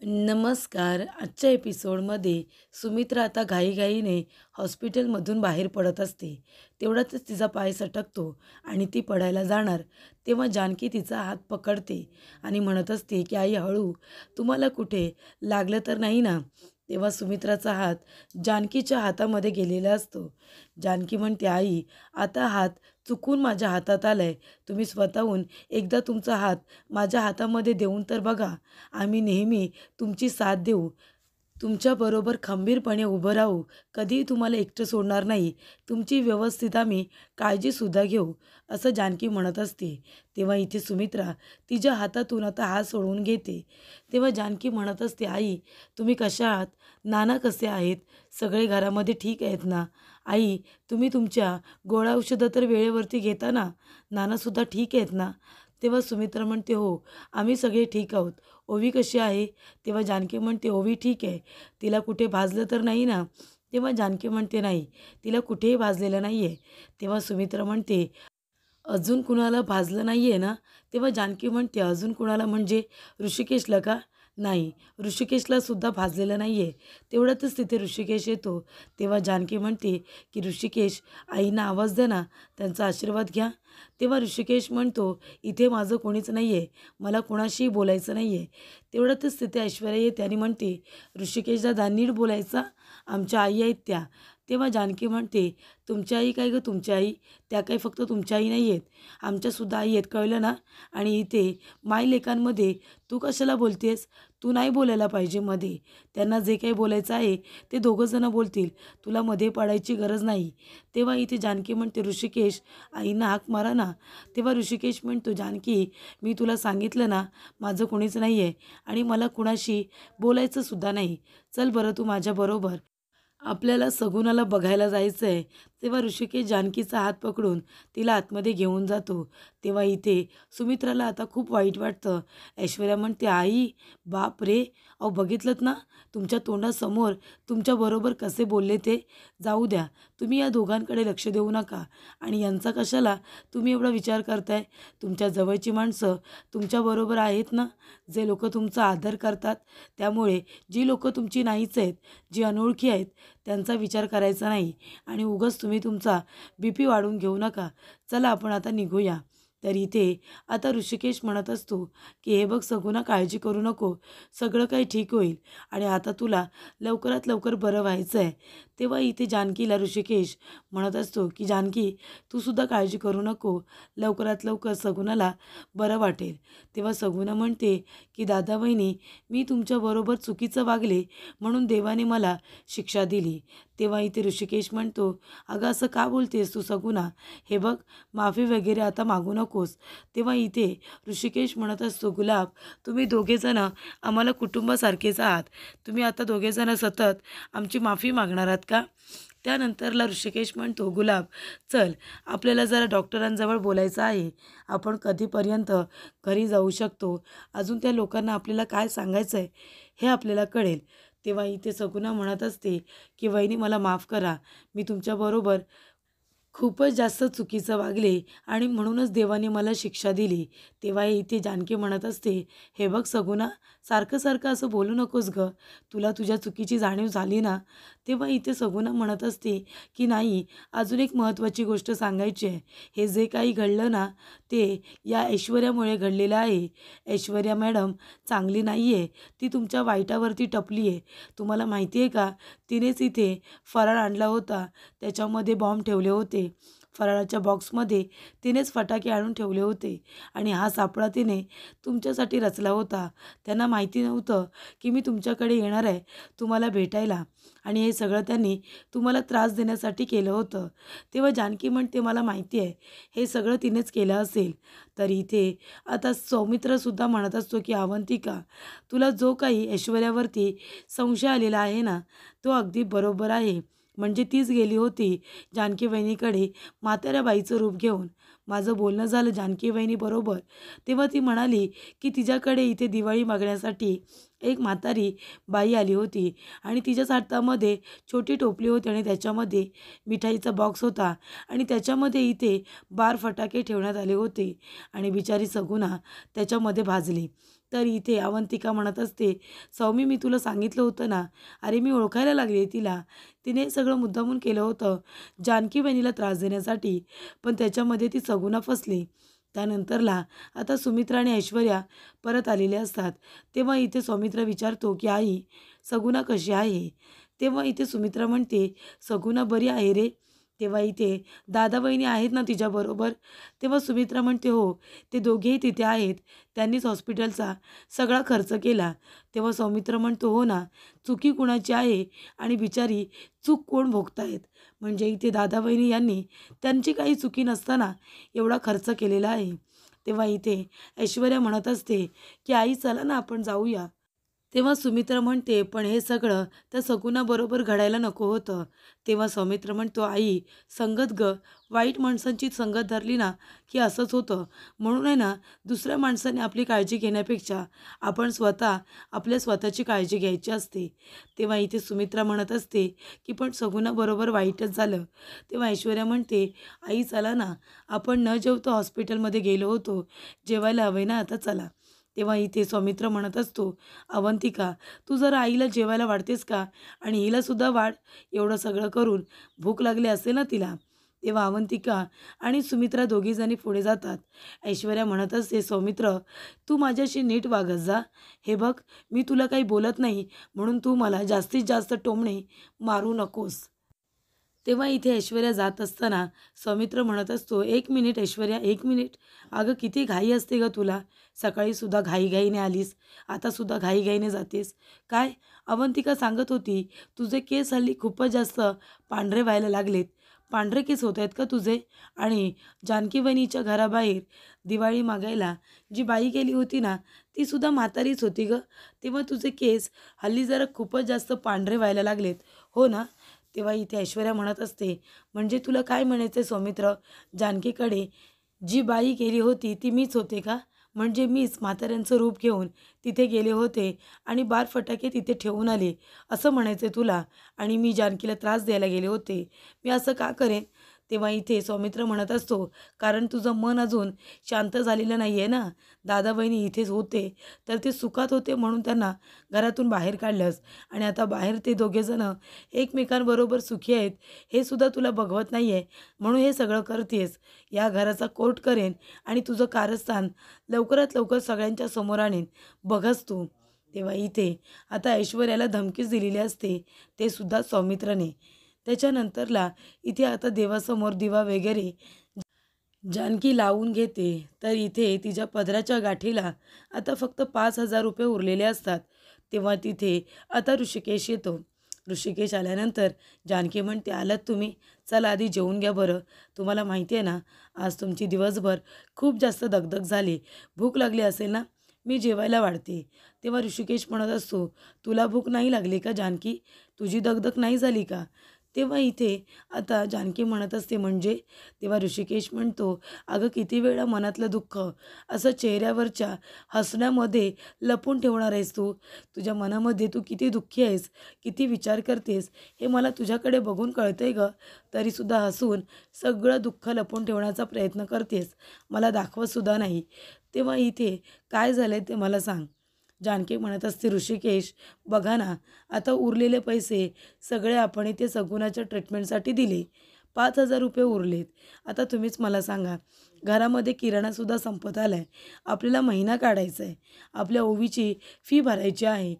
नमस्कार. आजच्या एपिसोडमध्ये सुमित्रा आता घाईघाईने हॉस्पिटलमधून बाहेर पडत असते. तेवढ्यातच तिचा पाय सटकतो आणि ती पडायला जाणार तेव्हा जानकी तिचा हात पकडते आणि म्हणत असते की आई हळू, तुम्हाला कुठे लागलं तर नाही ना. तेव्हा सुमित्राचा हात जानकीच्या हातामध्ये गेलेला असतो. जानकी म्हणते, आई आता हात चुकून माझ्या हातात आलाय. तुम्ही स्वतःहून एकदा तुमचा हात माझ्या हातामध्ये देऊन तर बघा. आम्ही नेहमी तुमची साथ देऊ. तुमच्याबरोबर खंबीरपणे उभं राहू. कधीही तुम्हाला एकटं सोडणार नाही. तुमची व्यवस्थित आम्ही काळजीसुद्धा घेऊ, असं जानकी म्हणत असते. तेव्हा इथे सुमित्रा तिच्या हातातून आता हात सोडवून घेते. तेव्हा जानकी म्हणत असते, आई तुम्ही कशा आहात? नाना कसे आहेत? सगळे घरामध्ये ठीक आहेत ना? आई तुम्ही तुमच्या गोळ्या औषधं तर वेळेवरती घेता ना? नानासुद्धा ठीक आहेत ना? तेव्हा सुमित्रा म्हणते, हो आम्ही सगळे ठीक आहोत. ओवी कशी आहे? तेव्हा जानकी म्हणते, ओवी ठीक आहे. तिला कुठे भाजलं तर नाही ना? तेव्हा जानकी म्हणते, नाही तिला कुठेही भाजलेलं नाही आहे. तेव्हा सुमित्रा म्हणते, अजून कुणाला भाजलं नाही आहे ना? तेव्हा जानकी म्हणते, अजून कुणाला म्हणजे ऋषिकेशला का? नाही, ऋषिकेशला सुद्धा भाजलेलं नाही आहे. तेवढ्यातच तिथे ऋषिकेश येतो. तेव्हा जानकी म्हणते की ऋषिकेश आईंना आवाज द्या ना, त्यांचा आशीर्वाद घ्या. तेव्हा ऋषिकेश म्हणतो, इथे माझं कोणीच नाही आहे, मला कोणाशीही बोलायचं नाही आहे. तेवढ्यातच तिथे ऐश्वर्या येते आणि म्हणते, ऋषिकेश दादा नीट बोलायचा, आमच्या आई आहेत त्या. तेव्हा जानकी म्हणते, तुमच्या आई काय गं? तुमच्या आई त्या काही फक्त तुमच्या आई नाही आहेत, आमच्यासुद्धा आई आहेत, कळलं ना? आणि इथे मायलेकांमध्ये तू कशाला बोलतेस? तू नाही बोलायला पाहिजे मध्ये. त्यांना जे काही बोलायचं आहे ते दोघंजणं बोलतील, तुला मध्ये पडायची गरज नाही. तेव्हा इथे जानकी म्हणते, ऋषिकेश आईंना हाक मारा ना. तेव्हा ऋषिकेश म्हणतो, जानकी मी तुला सांगितलं ना, माझं कोणीच नाही आहे आणि मला कुणाशी बोलायचंसुद्धा नाही. चल बरं तू माझ्याबरोबर, आपल्याला सगुणाला बघायला जायचं आहे. तेव्हा ऋषिकेश जानकीचा हात पकडून तिला आतमध्ये घेऊन जातो. तेव्हा इथे सुमित्राला आता खूप वाईट वाटतं. ऐश्वर्या म्हणते, आई बाप रे, अहो बघितलंत ना तुमच्या तोंडासमोर तुमच्याबरोबर कसे बोलले ते. जाऊ द्या, तुम्ही या दोघांकडे लक्ष देऊ नका आणि यांचा कशाला तुम्ही एवढा विचार करताय. तुमच्या जवळची माणसं तुमच्याबरोबर आहेत ना, जे लोक तुमचा आदर करतात. त्यामुळे जी लोक तुमची नाहीच आहेत, जी अनोळखी आहेत, त्यांचा विचार करायचा नाही आणि उगाच तुम्ही तुमचा BP वाढवून घेऊ नका. चला आपण आता निघूया. तर इथे आता ऋषिकेश म्हणत असतो की हे बघ सगुणा, काळजी करू नको, सगळं काही ठीक होईल आणि आता तुला लवकरात लवकर बरं व्हायचं आहे. तेव्हा इथे जानकीला ऋषिकेश म्हणत असतो की जानकी तू सुद्धा काळजी करू नको, लवकरात लवकर सगुणाला बरं वाटेल. तेव्हा सगुणा म्हणते की दादा वहिनी, मी तुमच्याबरोबर चुकीचं वागले म्हणून देवाने मला शिक्षा दिली. तेव्हा इथे ऋषिकेश म्हणतो, अगं असं का बोलतेस तू सगुणा? हे बघ माफी वगैरे आता मागू नकोस. तेव्हा इथे ऋषिकेश म्हणत असतो, गुलाब तुम्ही दोघेजणं आम्हाला कुटुंबासारखेच आहात. तुम्ही आता दोघेजणं सतत आमची माफी मागणार आहात का? त्यानंतरला ऋषिकेश म्हणतो, गुलाब चल आपल्याला जरा डॉक्टरांजवळ बोलायचं आहे. आपण कधीपर्यंत घरी जाऊ शकतो, अजून त्या लोकांना आपल्याला काय सांगायचं आहे हे आपल्याला कळेल. तेव्हा इथे सगुणा म्हणत असते की वहिनी मला माफ करा, मी तुमच्याबरोबर खूपच जास्त चुकीचं वागले आणि म्हणूनच देवाने मला शिक्षा दिली. तेव्हा इथे जानकी म्हणत असते, हे बघ सगुणा, सारखं सारखं असं बोलू नकोस गं, तुला तुझ्या चुकीची जाणीव झाली ना. तेव्हा इथे सगुणा म्हणत असते की नाही, अजून एक महत्त्वाची गोष्ट सांगायची आहे. हे जे काही घडलं ना, ते या ऐश्वर्यामुळे घडलेलं आहे. ऐश्वर्या मॅडम चांगली नाही आहे, ती तुमच्या वाईटावरती टपली आहे. तुम्हाला माहिती आहे का, तिनेच इथे फराळ आणला होता, त्याच्यामध्ये बॉम्ब ठेवले होते. फराळाच्या बॉक्समध्ये तिनेच फटाके आणून ठेवले होते आणि हा सापळा तिने तुमच्यासाठी रचला होता. त्यांना माहिती नव्हतं की मी तुमच्याकडे येणार आहे तुम्हाला भेटायला आणि हे सगळं त्यांनी तुम्हाला त्रास देण्यासाठी केलं होतं. तेव्हा जानकी म्हणते, मला माहिती आहे हे सगळं तिनेच केलं असेल. तर इथे आता सौमित्रसुद्धा म्हणत असतो की अवंतिका, तुला जो काही ऐश्वर्यावरती संशय आलेला आहे ना, तो अगदी बरोबर आहे. म्हणजे तीच गेली होती जानकी वहिनीकडे म्हाताऱ्या बाईचं रूप घेऊन. माझं बोलणं झालं जानकी वहिनीबरोबर, तेव्हा ती म्हणाली की तिच्याकडे इथे दिवाळी मागण्यासाठी एक म्हातारी बाई आली होती आणि तिच्याच हातामध्ये छोटी टोपली होती आणि त्याच्यामध्ये मिठाईचा बॉक्स होता आणि त्याच्यामध्ये इथे बार फटाके ठेवण्यात आले होते आणि बिचारी सगुणा त्याच्यामध्ये भाजली. तर इथे अवंतिका म्हणत असते, सौमी मी तुला सांगितलं होतं ना, अरे मी ओळखायला लागले तिला. तिने सगळं मुद्दामून केलं होतं जानकी बहिणीला त्रास देण्यासाठी, पण त्याच्यामध्ये ती सगुणा फसली. त्यानंतरला आता सुमित्रा आणि ऐश्वर्या परत आलेले असतात. तेव्हा इथे सौमित्र विचारतो की आई सगुणा कशी आहे. तेव्हा इथे सुमित्रा म्हणते सगुणा बरी आहे रे. तेव्हा इथे दादा बहिणी आहेत ना तिच्याबरोबर. तेव्हा सुमित्रा म्हणते हो ते दोघेही तिथे आहेत, त्यांनीच हॉस्पिटलचा सगळा खर्च केला. तेव्हा सौमित्र म्हणतो हो ना, चुकी कुणाची आहे आणि बिचारी चूक कोण भोगतायत. म्हणजे इथे दादा बहिणी यांनी त्यांची काही चुकी नसताना एवढा खर्च केलेला आहे. तेव्हा इथे ऐश्वर्या म्हणत असते की आई चला ना आपण जाऊया. तेव्हा सुमित्रा म्हणते पण हे सगळं त्या सगुणाबरोबर घडायला नको होतं. तेव्हा सौमित्र म्हणतो आई संगत ग, वाईट माणसांची संगत धरली ना की असंच होतं. म्हणून आहे ना दुसऱ्या माणसाने आपली काळजी घेण्यापेक्षा आपण स्वतः आपल्या स्वतःची काळजी घ्यायची असते. तेव्हा इथे सुमित्रा म्हणत असते की पण सगुणाबरोबर वाईटच झालं. तेव्हा ऐश्वर्या म्हणते आई चला ना, आपण न जेवता हॉस्पिटलमध्ये गेलो होतो, जेवायला हवे ना आता चला. तेव्हा इथे सौमित्र म्हणत असतो अवंतिका तू जरा आईला जेवायला वाढतेस का, आणि हिलासुद्धा वाढ, एवढं सगळं करून भूक लागली असेल ना तिला. तेव्हा अवंतिका आणि सुमित्रा दोघीजणी पुढे जातात. ऐश्वर्या म्हणत असते सौमित्र तू माझ्याशी नीट वागत जा. हे बघ मी तुला काही बोलत नाही म्हणून तू मला जास्तीत जास्त टोमणे मारू नकोस. तेव्हा इथे ऐश्वर्या जात असताना सौमित्र म्हणत असतो एक मिनिट ऐश्वर्या, एक मिनिट. अगं किती घाई असते ग तुला. सकाळीसुद्धा घाईघाईने आलीस, आतासुद्धा घाईघाईने जातेस काय. अवंतिका सांगत होती तुझे केस हल्ली खूपच जास्त पांढरे व्हायला लागलेत. पांढरे केस होत आहेत का तुझे. आणि जानकी बहिणीच्या घराबाहेर दिवाळी मागायला जी बाई गेली होती ना तीसुद्धा म्हातारीच होती ग. तेव्हा तुझे केस हल्ली जरा खूपच जास्त पांढरे व्हायला लागलेत हो ना. तेव्हा इथे ऐश्वर्या म्हणत असते म्हणजे तुला काय म्हणायचं आहे सौमित्र, जानकीकडे जी बाई गेली होती ती मीच होते का. म्हणजे मीच म्हाताऱ्यांचं रूप घेऊन तिथे गेले होते आणि बार फटाके तिथे ठेवून आले असं म्हणायचं आहे तुला. आणि मी जानकीला त्रास द्यायला गेले होते, मी असं का करेन. तेव्हा इथे सौमित्र म्हणत असतो कारण तुझं मन अजून शांत झालेलं नाही आहे ना. दादा बहिणी इथेच होते तर ते सुखात होते म्हणून त्यांना घरातून बाहेर काढलंस, आणि आता बाहेर ते दोघेजणं एकमेकांबरोबर सुखी आहेत हे सुद्धा तुला बघवत नाही आहे म्हणून हे सगळं करतेस. या घराचा कोर्ट करेन आणि तुझं कारस्थान लवकरात लवकर सगळ्यांच्या समोर आणेन, बघच तू. तेव्हा इथे आता ऐश्वर्याला धमकीच दिलेली असते, ते सुद्धा सौमित्राने. त्याच्यानंतरला इथे आता देवासमोर दिवा वगैरे जानकी लावून घेते. तर इथे तिच्या पदराच्या गाठीला आता फक्त 5,000 रुपये उरलेले असतात. तेव्हा तिथे आता ऋषिकेश येतो. ऋषिकेश आल्यानंतर जानकी म्हणते आलात तुम्ही, चला आधी जेवून घ्या बरं. तुम्हाला माहिती आहे ना आज तुमची दिवसभर खूप जास्त दगदग झाली, भूक लागली असेल ना, मी जेवायला वाढते. तेव्हा ऋषिकेश म्हणत असतो तुला भूक नाही लागली का जानकी, तुझी दगदग नाही झाली का. तेव्हा इथे आता जानकी म्हणत असते म्हणजे. तेव्हा ऋषिकेश म्हणतो अगं किती वेळा मनातलं दुःख असं चेहऱ्यावरच्या हसण्यामध्ये लपून ठेवणार आहेस तू. तुझ्या मनामध्ये तू किती दुःखी आहेस, किती विचार करतेस हे मला तुझ्याकडे बघून कळतंय ग. तरीसुद्धा हसून सगळं दुःख लपून ठेवण्याचा प्रयत्न करतेस, मला दाखवतसुद्धा नाही. तेव्हा इथे काय झालं ते मला सांग. जानकी म्हणत असते ऋषिकेश बघा ना, आता उरलेले पैसे सगळे आपण इथे सगुणाच्या ट्रीटमेंटसाठी दिले, 5,000 रुपये उरलेत. आता तुम्हीच मला सांगा, घरामध्ये किराणासुद्धा संपत आला आहे, आपल्याला महिना काढायचा आहे, आपल्या ओवीची फी भरायची आहे.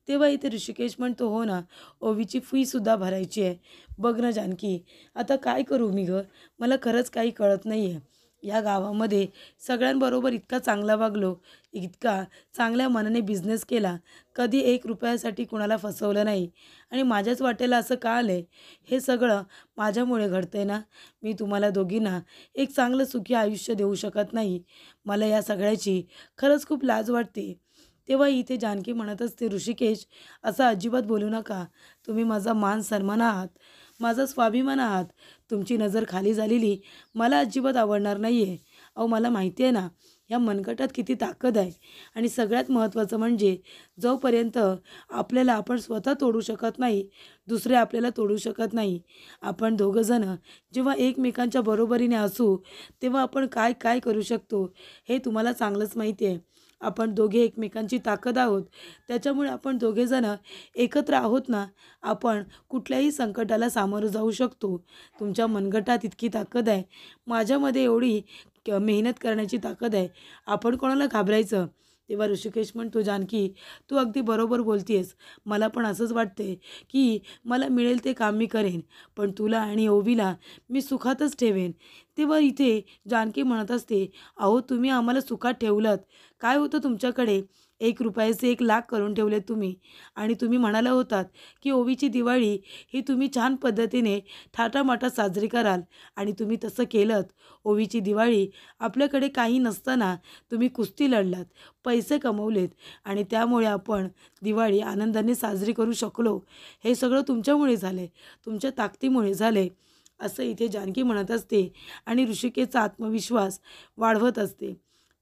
तेव्हा इथे ऋषिकेश म्हणतो हो ना, ओवीची फीसुद्धा भरायची आहे. बघ ना जानकी आता काय करू मी ग, मला खरंच काही कळत नाही आहे. या गावामध्ये सगळ्यांबरोबर इतका चांगला वागलो, इतका चांगल्या मनाने बिझनेस केला, कधी 1 रुपयासाठी कुणाला फसवलं नाही, आणि माझ्याच वाटेला असं का आलं आहे. हे सगळं माझ्यामुळे घडतं आहे ना. मी तुम्हाला दोघींना एक चांगलं सुखी आयुष्य देऊ शकत नाही. मला या सगळ्याची खरंच खूप लाज वाटते. तेव्हा इथे जानकी म्हणत असते ऋषिकेश असं अजिबात बोलू नका. तुम्ही माझा मान सन्मान आहात, माझा स्वाभिमान आहात. तुमची नजर खाली झालेली मला अजिबात आवडणार नाही आहे. अहो मला माहिती आहे ना या मनगटात किती ताकद आहे, आणि सगळ्यात महत्त्वाचं म्हणजे जोपर्यंत आपल्याला आपण स्वतः तोडू शकत नाही, दुसरे आपल्याला तोडू शकत नाही. आपण दोघंजणं जेव्हा एकमेकांच्या बरोबरीने असू तेव्हा आपण काय काय करू शकतो हे तुम्हाला चांगलंच माहिती आहे. आपण दोघे एकमेकांची ताकद आहोत. त्याच्यामुळे आपण दोघेजण एकत्र आहोत ना, आपण कुठल्याही संकटाला सामोरं जाऊ शकतो. तुमच्या मनगटात इतकी ताकद आहे, माझ्यामध्ये एवढी मेहनत करण्याची ताकद आहे. आपण कोणाला घाबरायचं? तेव्हा ऋषिकेश म्हणतो, जानकी तू अगदी बरोबर बोलतीयेस. मला पण असंच वाटते की मला मिळेल ते काम मी करेन, पण तुला आणि ओवीला मी सुखातच ठेवेन. तेव्हा इथे जानकी म्हणत असते, अहो तुम्ही आम्हाला सुखात ठेवलंत. काय होतं तुमच्याकडे? 1 रुपयाचे 1 लाख करून ठेवले तुम्ही. आणि तुम्ही म्हणाला होतात की ओवीची दिवाळी ही तुम्ही छान पद्धतीने थाटामाटात साजरी कराल, आणि तुम्ही तसं केलंत. ओवीची दिवाळी आपल्याकडे काही नसताना तुम्ही कुस्ती लढलात, पैसे कमवलेत, आणि त्यामुळे आपण दिवाळी आनंदाने साजरी करू शकलो. हे सगळं तुमच्यामुळे झाले, तुमच्या ताकदीमुळे झाले, असं इथे जानकी म्हणत असते आणि ऋषिकेशचा आत्मविश्वास वाढवत असते.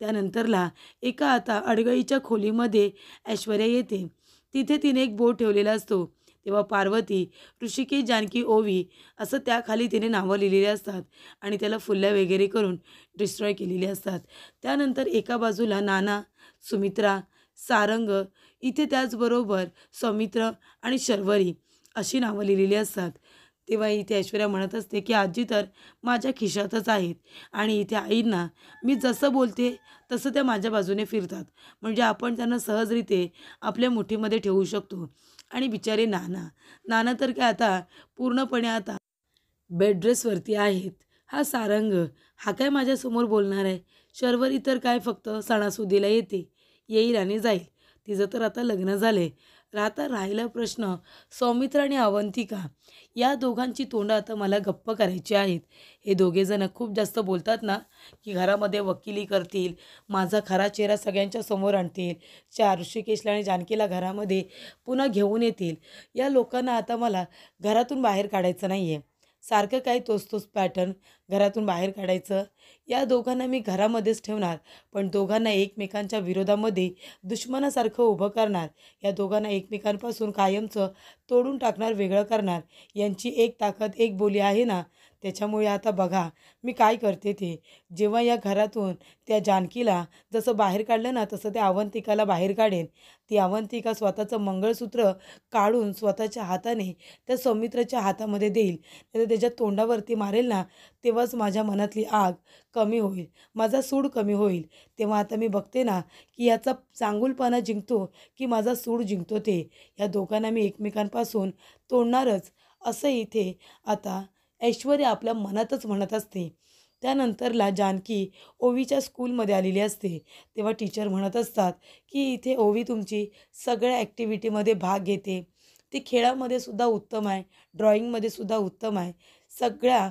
त्यानंतरला एका आता अडगळीच्या खोलीमध्ये ऐश्वर्या येते. तिथे तिने एक बोर्ड ठेवलेला असतो. तेव्हा पार्वती, ऋषिकेश, जानकी, ओवी असं त्याखाली तिने नावं लिहिलेली असतात आणि त्याला फुल्या वगैरे करून डिस्ट्रॉय केलेली असतात. त्यानंतर एका बाजूला नाना, सुमित्रा, सारंग, इथे त्याचबरोबर सौमित्र आणि शर्वरी अशी नावं लिहिलेली असतात. तेव्हा इथे ऐश्वर्या म्हणत असते की आजी तर माझ्या खिशातच आहेत, आणि इथे आईंना मी जसं बोलते तसं त्या माझ्या बाजूने फिरतात, म्हणजे आपण त्यांना सहजरिते आपल्या मुठीमध्ये ठेवू शकतो. आणि बिचारे नाना, नाना तर काय आता पूर्णपणे आता बेड रेसवरती आहेत. हा सारंग, हा काय माझ्यासमोर बोलणार आहे? शर्वरी तर काय फक्त सणासुदीला येते, येईल आणि जाईल. तिचं तर आता लग्न झाले. आता राहिला प्रश्न सौमित्र आणि अवंतिका, या दोघांची तोंडं आता मला गप्प करायची आहेत. हे दोघेजण खूप जास्त बोलतात ना, की घरामध्ये वकिली करतील, माझा खरा चेहरा सगळ्यांच्या समोर आणतील, ऋषिकेशला आणि जानकीला घरामध्ये पुन्हा घेऊन येतील. या लोकांना आता मला घरातून बाहेर काढायचं नाही आहे. सारखं काय तोच तोच पॅटर्न घरातून बाहेर काढायचं. या दोघांना मी घरामध्येच ठेवणार, पण दोघांना एकमेकांच्या विरोधामध्ये दुश्मनासारखं उभं करणार. या दोघांना एकमेकांपासून कायमचं तोडून टाकणार, वेगळं करणार. यांची एक ताकद, एक बोली आहे ना, त्याच्यामुळे आता बघा मी काय करते ते. जेव्हा या घरातून त्या जानकीला जसं बाहेर काढलं ना, तसं त्या अवंतिकाला बाहेर काढेन. ती अवंतिका स्वतःचं मंगळसूत्र काढून स्वतःच्या हाताने त्या सौमित्राच्या हातामध्ये देईल, नाहीतर त्याच्या तोंडावरती मारेल ना, तेव्हाच माझ्या मनातली आग कमी होईल, माझा सूड कमी होईल. तेव्हा आता मी बघते ना की याचा चांगुलपणा जिंकतो की माझा सूड जिंकतो ते. या दोघांना मी एकमेकांपासून तोडणारच, असं इथे आता ऐश्वर्या आपल्या मनातच म्हणत असते. त्यानंतरला जानकी ओवीच्या स्कूलमध्ये आलेली असते. तेव्हा टीचर म्हणत असतात की इथे ओवी तुमची सगळ्या ॲक्टिव्हिटीमध्ये भाग घेते. ती खेळामध्ये सुद्धा उत्तम आहे, ड्रॉइंगमध्ये सुद्धा उत्तम आहे, सगळ्या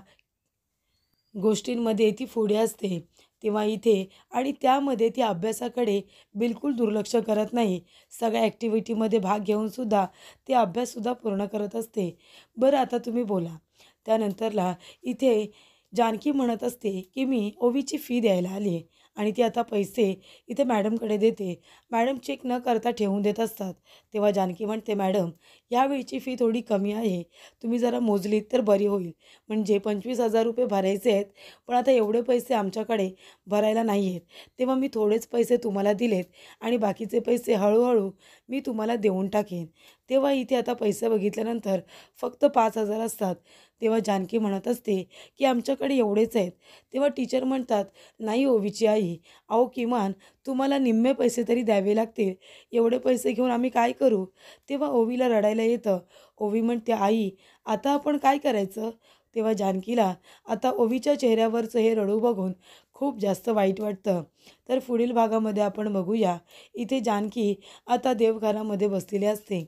गोष्टींमध्ये ती पुढे असते. तेव्हा इथे आणि त्यामध्ये ती अभ्यासाकडे बिलकुल दुर्लक्ष करत नाही. सगळ्या ॲक्टिव्हिटीमध्ये भाग घेऊनसुद्धा ती अभ्याससुद्धा पूर्ण करत असते. बरं आता तुम्ही बोला. त्यानंतरला इथे जानकी म्हणत असते की मी ओवीची फी द्यायला आली आहे, आणि ती आता पैसे इथे मॅडमकडे देते. मॅडम चेक न करता ठेवून देत असतात. तेव्हा जानकी म्हणते, मॅडम यावेळीची फी थोडी कमी आहे, तुम्ही जरा मोजलीत तर बरी होईल. म्हणजे 25,000 रुपये भरायचे आहेत, पण आता एवढे पैसे आमच्याकडे भरायला नाही आहेत. तेव्हा मी थोडेच पैसे तुम्हाला दिलेत, आणि बाकीचे पैसे हळूहळू मी तुम्हाला देऊन टाकेन. तेव्हा इथे आता पैसे बघितल्यानंतर फक्त 5,000 असतात. तेव्हा जानकी म्हणत असते की आमच्याकडे एवढेच आहेत. तेव्हा टीचर म्हणतात, नाही ओवीची आई, अहो किमान तुम्हाला निम्मे पैसे तरी द्यावे लागतील, एवढे पैसे घेऊन आम्ही काय करू? तेव्हा ओवीला रडायला येतं. ओवी म्हणते, आई आता आपण काय करायचं? तेव्हा जानकीला आता ओवीच्या चेहऱ्यावरचं हे रडू बघून खूप जास्त वाईट वाटतं. तर पुढील भागामध्ये आपण बघूया. इथे जानकी आता देवघरामध्ये बसलेली असते.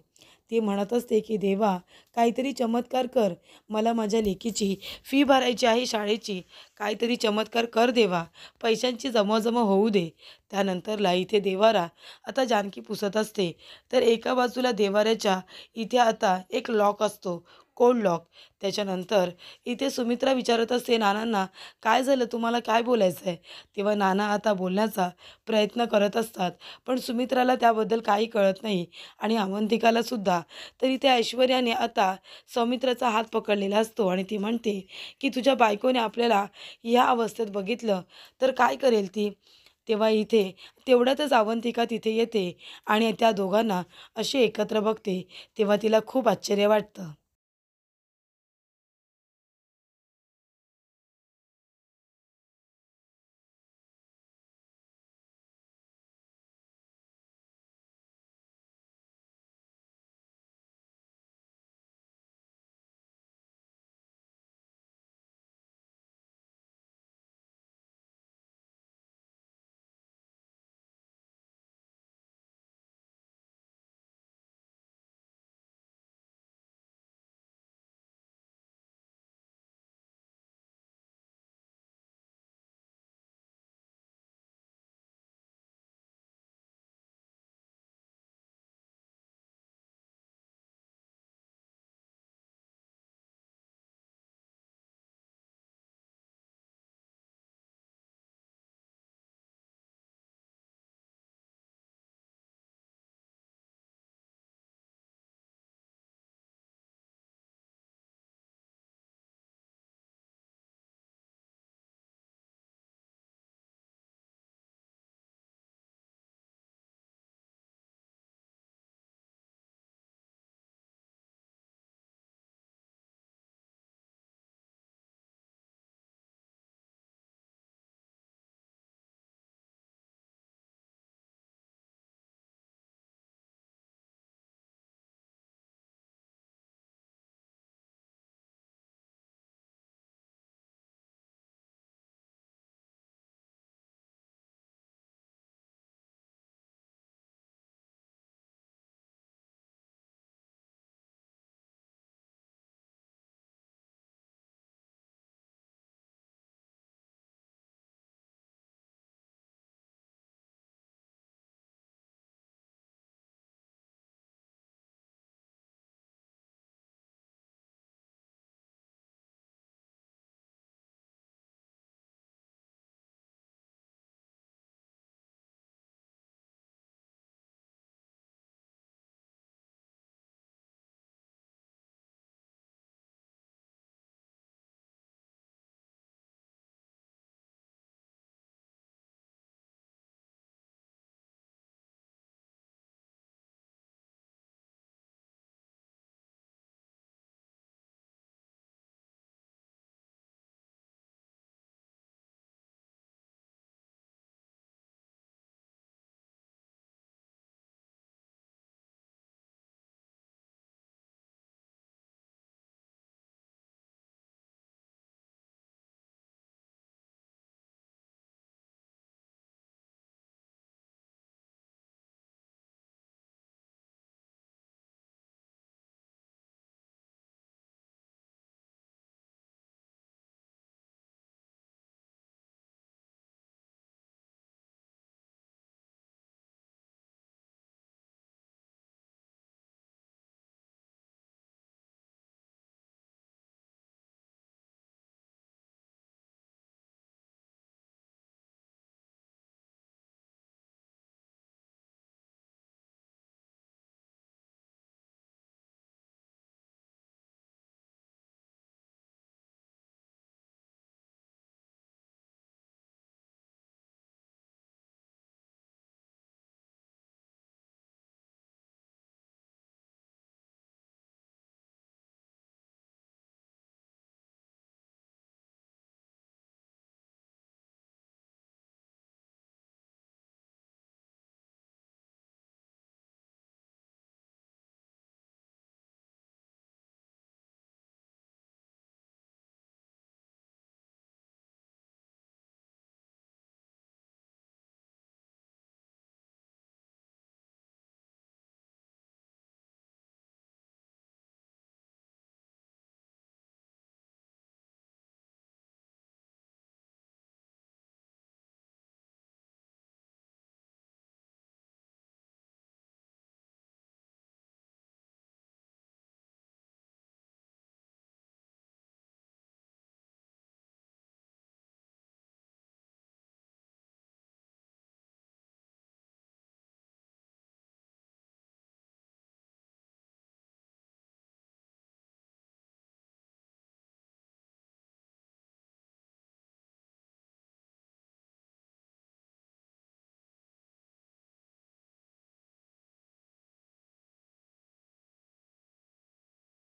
ती म्हणत असते की देवा, काहीतरी चमत्कार कर, मला माझ्या लेकीची फी भरायची आहे शाळेची, काहीतरी चमत्कार कर देवा, पैशांची जमाजमा होऊ दे. त्यानंतरला इथे देवारा आता जानकी पुसत असते. तर एका बाजूला देवाऱ्याच्या इथे आता एक लॉक असतो, कोड लॉक. त्याच्यानंतर इथे सुमित्रा विचारत असते नानांना, काय झालं, तुम्हाला काय बोलायचं आहे? तेव्हा नाना आता बोलण्याचा प्रयत्न करत असतात, पण सुमित्राला त्याबद्दल काही कळत नाही, आणि अवंतिकाला सुद्धा. तर इथे ऐश्वर्याने आता सौमित्राचा हात पकडलेला असतो, आणि ती म्हणते की तुझ्या बायकोने आपल्याला या अवस्थेत बघितलं तर काय करेल ती? तेव्हा इथे तेवढ्यातच अवंतिका तिथे येते आणि त्या दोघांना असे एकत्र बघते. तेव्हा तिला खूप आश्चर्य वाटतं.